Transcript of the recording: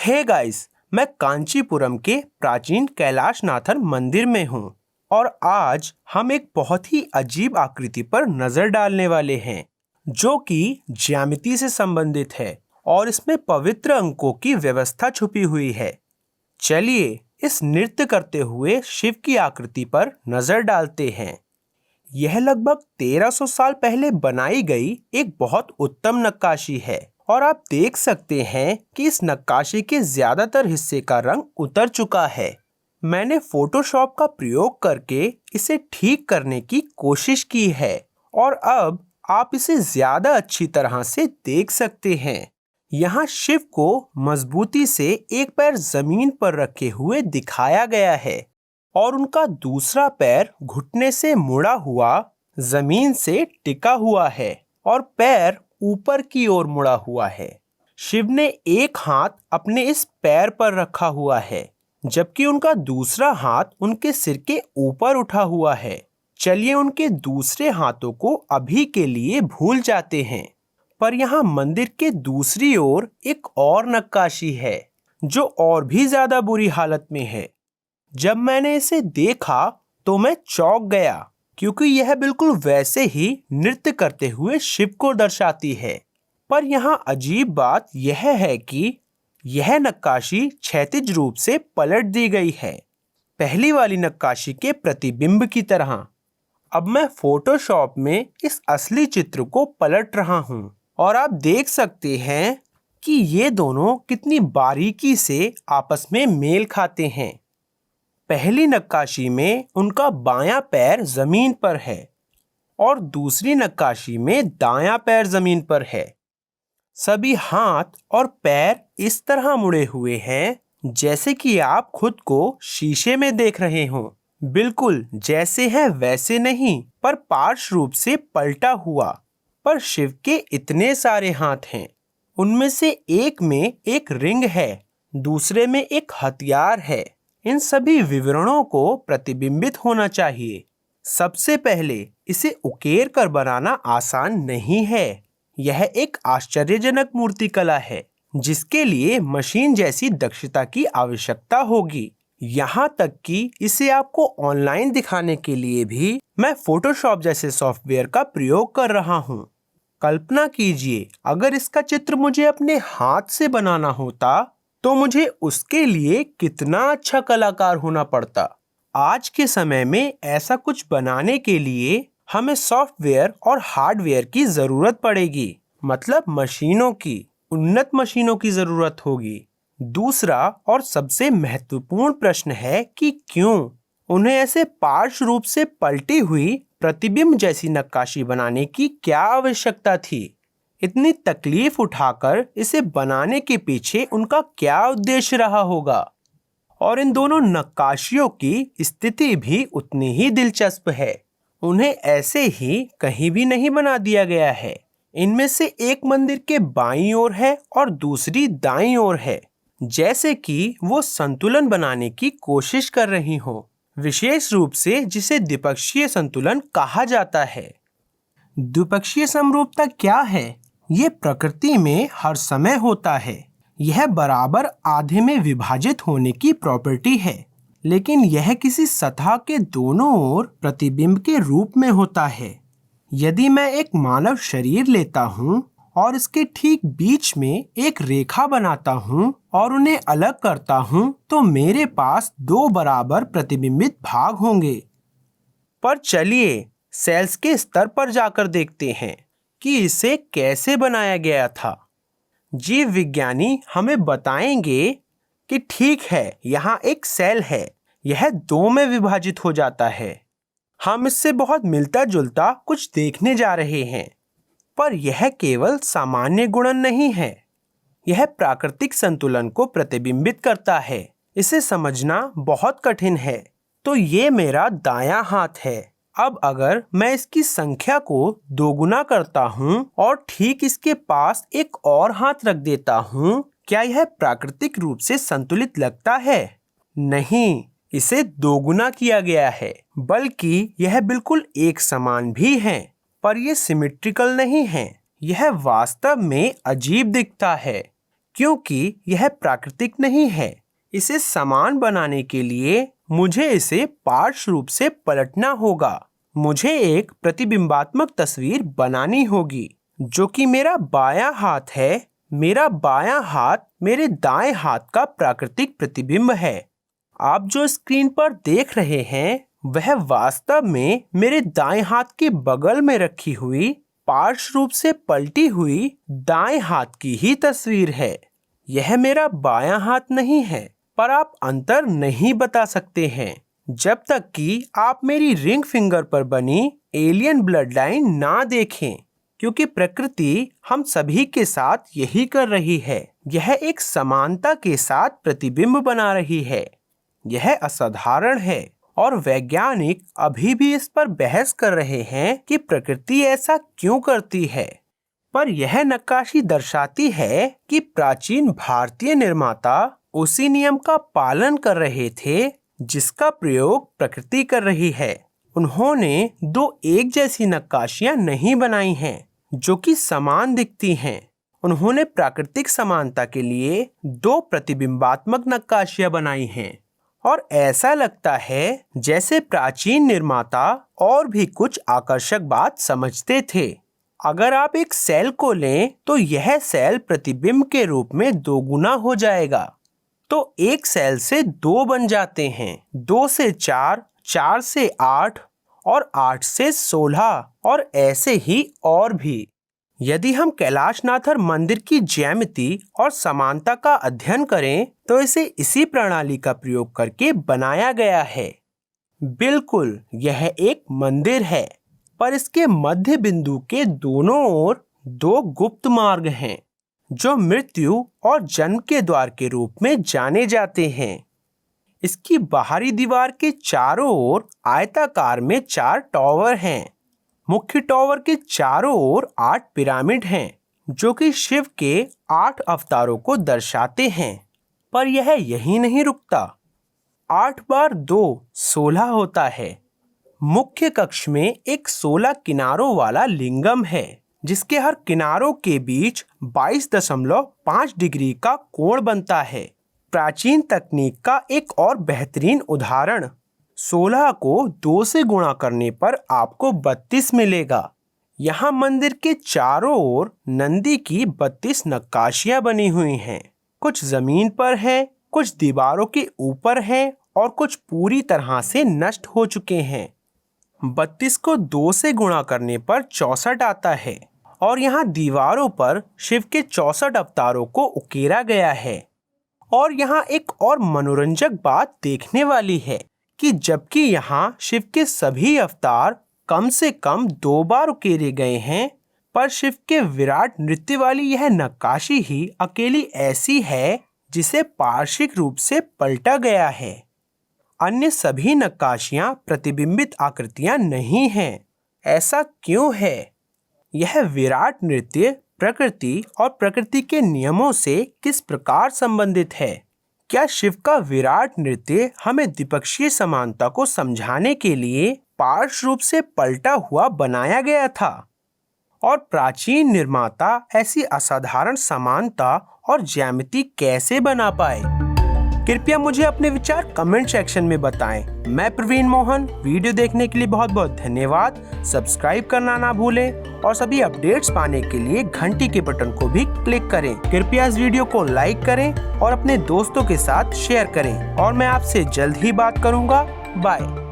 Hey guys, मैं कांचीपुरम के प्राचीन कैलाशनाथन मंदिर में हूँ और आज हम एक बहुत ही अजीब आकृति पर नजर डालने वाले हैं जो कि ज्यामिति से संबंधित है और इसमें पवित्र अंकों की व्यवस्था छुपी हुई है। चलिए इस नृत्य करते हुए शिव की आकृति पर नजर डालते हैं। यह लगभग 1300 साल पहले बनाई गई एक बहुत उत्तम नक्काशी है और आप देख सकते हैं कि इस नक्काशी के ज्यादातर हिस्से का रंग उतर चुका है। मैंने फोटोशॉप का प्रयोग करके इसे ठीक करने की कोशिश की है और अब आप इसे ज्यादा अच्छी तरह से देख सकते हैं। यहाँ शिव को मजबूती से एक पैर जमीन पर रखे हुए दिखाया गया है और उनका दूसरा पैर घुटने से मुड़ा हुआ जमीन से टिका हुआ है और पैर ऊपर की ओर मुड़ा हुआ है। शिव ने एक हाथ अपने इस पैर पर रखा हुआ है जबकि उनका दूसरा हाथ उनके सिर के ऊपर उठा हुआ है। चलिए उनके दूसरे हाथों को अभी के लिए भूल जाते हैं। पर यहाँ मंदिर के दूसरी ओर एक और नक्काशी है जो और भी ज्यादा बुरी हालत में है। जब मैंने इसे देखा तो मैं चौंक गया क्योंकि यह बिल्कुल वैसे ही नृत्य करते हुए शिव को दर्शाती है। पर यहाँ अजीब बात यह है कि यह नक्काशी क्षैतिज रूप से पलट दी गई है, पहली वाली नक्काशी के प्रतिबिंब की तरह। अब मैं फोटोशॉप में इस असली चित्र को पलट रहा हूँ और आप देख सकते हैं कि ये दोनों कितनी बारीकी से आपस में मेल खाते हैं। पहली नक्काशी में उनका बायां पैर जमीन पर है और दूसरी नक्काशी में दायां पैर जमीन पर है। सभी हाथ और पैर इस तरह मुड़े हुए हैं जैसे कि आप खुद को शीशे में देख रहे हों। बिल्कुल जैसे है वैसे नहीं, पर पार्श्व रूप से पलटा हुआ। पर शिव के इतने सारे हाथ हैं, उनमें से एक में एक रिंग है, दूसरे में एक हथियार है। इन सभी विवरणों को प्रतिबिंबित होना चाहिए। सबसे पहले इसे उकेर कर बनाना आसान नहीं है। यह एक आश्चर्यजनक मूर्तिकला है जिसके लिए मशीन जैसी दक्षता की आवश्यकता होगी। यहाँ तक कि इसे आपको ऑनलाइन दिखाने के लिए भी मैं फोटोशॉप जैसे सॉफ्टवेयर का प्रयोग कर रहा हूँ। कल्पना कीजिए अगर इसका चित्र मुझे अपने हाथ से बनाना होता तो मुझे उसके लिए कितना अच्छा कलाकार होना पड़ता। आज के समय में ऐसा कुछ बनाने के लिए हमें सॉफ्टवेयर और हार्डवेयर की जरूरत पड़ेगी, मतलब मशीनों की, उन्नत मशीनों की जरूरत होगी। दूसरा और सबसे महत्वपूर्ण प्रश्न है कि क्यों उन्हें ऐसे पार्श्व रूप से पलटी हुई प्रतिबिंब जैसी नक्काशी बनाने की क्या आवश्यकता थी। इतनी तकलीफ उठाकर इसे बनाने के पीछे उनका क्या उद्देश्य रहा होगा। और इन दोनों नक्काशियों की स्थिति भी उतनी ही दिलचस्प है। उन्हें ऐसे ही कहीं भी नहीं बना दिया गया है। इनमें से एक मंदिर के बाईं ओर है और दूसरी दाईं ओर है, जैसे कि वो संतुलन बनाने की कोशिश कर रही हो, विशेष रूप से जिसे द्विपक्षीय संतुलन कहा जाता है। द्विपक्षीय समरूपता क्या है? ये प्रकृति में हर समय होता है। यह बराबर आधे में विभाजित होने की प्रॉपर्टी है, लेकिन यह किसी सतह के दोनों ओर प्रतिबिंब के रूप में होता है। यदि मैं एक मानव शरीर लेता हूँ और इसके ठीक बीच में एक रेखा बनाता हूँ और उन्हें अलग करता हूँ तो मेरे पास दो बराबर प्रतिबिंबित भाग होंगे। पर चलिए सेल्स के स्तर पर जाकर देखते हैं कि इसे कैसे बनाया गया था। जीव विज्ञानी हमें बताएंगे कि ठीक है, यहाँ एक सेल है, यह दो में विभाजित हो जाता है। हम इससे बहुत मिलता जुलता कुछ देखने जा रहे हैं, पर यह केवल सामान्य गुणन नहीं है, यह प्राकृतिक संतुलन को प्रतिबिंबित करता है। इसे समझना बहुत कठिन है। तो ये मेरा दायां हाथ है। अब अगर मैं इसकी संख्या को दोगुना करता हूँ और ठीक इसके पास एक और हाथ रख देता हूँ, क्या यह प्राकृतिक रूप से संतुलित लगता है? नहीं, इसे दोगुना किया गया है, बल्कि यह बिल्कुल एक समान भी है, पर यह सिमेट्रिकल नहीं है। यह वास्तव में अजीब दिखता है क्योंकि यह प्राकृतिक नहीं है। इसे समान बनाने के लिए मुझे इसे पार्श्व रूप से पलटना होगा। मुझे एक प्रतिबिंबात्मक तस्वीर बनानी होगी जो कि मेरा बायां हाथ है। मेरा बायां हाथ मेरे दाएं हाथ का प्राकृतिक प्रतिबिंब है। आप जो स्क्रीन पर देख रहे हैं वह वास्तव में मेरे दाएं हाथ के बगल में रखी हुई पार्श्व रूप से पलटी हुई दाएं हाथ की ही तस्वीर है। यह मेरा बायां हाथ नहीं है, पर आप अंतर नहीं बता सकते हैं जब तक कि आप मेरी रिंग फिंगर पर बनी एलियन ब्लड लाइन ना देखें, क्योंकि प्रकृति हम सभी के साथ यही कर रही है। यह एक समानता के साथ प्रतिबिंब बना रही है। यह असाधारण है और वैज्ञानिक अभी भी इस पर बहस कर रहे हैं कि प्रकृति ऐसा क्यों करती है। पर यह नक्काशी दर्शाती है कि प्राचीन भारतीय निर्माता उसी नियम का पालन कर रहे थे जिसका प्रयोग प्रकृति कर रही है। उन्होंने दो एक जैसी नक्काशियां नहीं बनाई हैं जो कि समान दिखती हैं। उन्होंने प्राकृतिक समानता के लिए दो प्रतिबिंबात्मक नक्काशियां बनाई हैं और ऐसा लगता है जैसे प्राचीन निर्माता और भी कुछ आकर्षक बात समझते थे। अगर आप एक सेल को लें तो यह सेल प्रतिबिंब के रूप में दोगुना हो जाएगा। तो एक सेल से दो बन जाते हैं, 2 से 4, 4 से 8 और 8 से 16 और ऐसे ही और भी। यदि हम कैलाशनाथर मंदिर की ज्यामिति और समानता का अध्ययन करें तो इसे इसी प्रणाली का प्रयोग करके बनाया गया है। बिल्कुल, यह एक मंदिर है, पर इसके मध्य बिंदु के दोनों ओर दो गुप्त मार्ग हैं जो मृत्यु और जन्म के द्वार के रूप में जाने जाते हैं। इसकी बाहरी दीवार के चारों ओर आयताकार में 4 टॉवर हैं। मुख्य टॉवर के चारों ओर 8 पिरामिड हैं जो कि शिव के 8 अवतारों को दर्शाते हैं। पर यह यहीं नहीं रुकता। 8 बार 2 16 होता है। मुख्य कक्ष में एक 16 किनारों वाला लिंगम है जिसके हर किनारों के बीच 22.5 डिग्री का कोण बनता है। प्राचीन तकनीक का एक और बेहतरीन उदाहरण, 16 को 2 से गुणा करने पर आपको 32 मिलेगा। यहाँ मंदिर के चारों ओर नंदी की 32 नक्काशियाँ बनी हुई हैं। कुछ जमीन पर हैं, कुछ दीवारों के ऊपर हैं और कुछ पूरी तरह से नष्ट हो चुके हैं। 32 को 2 से गुणा करने पर 64 आता है और यहाँ दीवारों पर शिव के 64 अवतारों को उकेरा गया है। और यहाँ एक और मनोरंजक बात देखने वाली है कि जबकि यहाँ शिव के सभी अवतार कम से कम 2 बार उकेरे गए हैं, पर शिव के विराट नृत्य वाली यह नक्काशी ही अकेली ऐसी है जिसे पार्श्विक रूप से पलटा गया है। अन्य सभी नक्काशियाँ प्रतिबिंबित आकृतियाँ नहीं हैं। ऐसा क्यों है? यह विराट नृत्य प्रकृति और प्रकृति के नियमों से किस प्रकार संबंधित है? क्या शिव का विराट नृत्य हमें द्विपक्षीय समानता को समझाने के लिए पार्श्व रूप से पलटा हुआ बनाया गया था? और प्राचीन निर्माता ऐसी असाधारण समानता और ज्यामिति कैसे बना पाए? कृपया मुझे अपने विचार कमेंट सेक्शन में बताएं। मैं प्रवीण मोहन, वीडियो देखने के लिए बहुत बहुत धन्यवाद। सब्सक्राइब करना ना भूलें और सभी अपडेट्स पाने के लिए घंटी के बटन को भी क्लिक करें। कृपया इस वीडियो को लाइक करें और अपने दोस्तों के साथ शेयर करें और मैं आपसे जल्द ही बात करूंगा। बाय।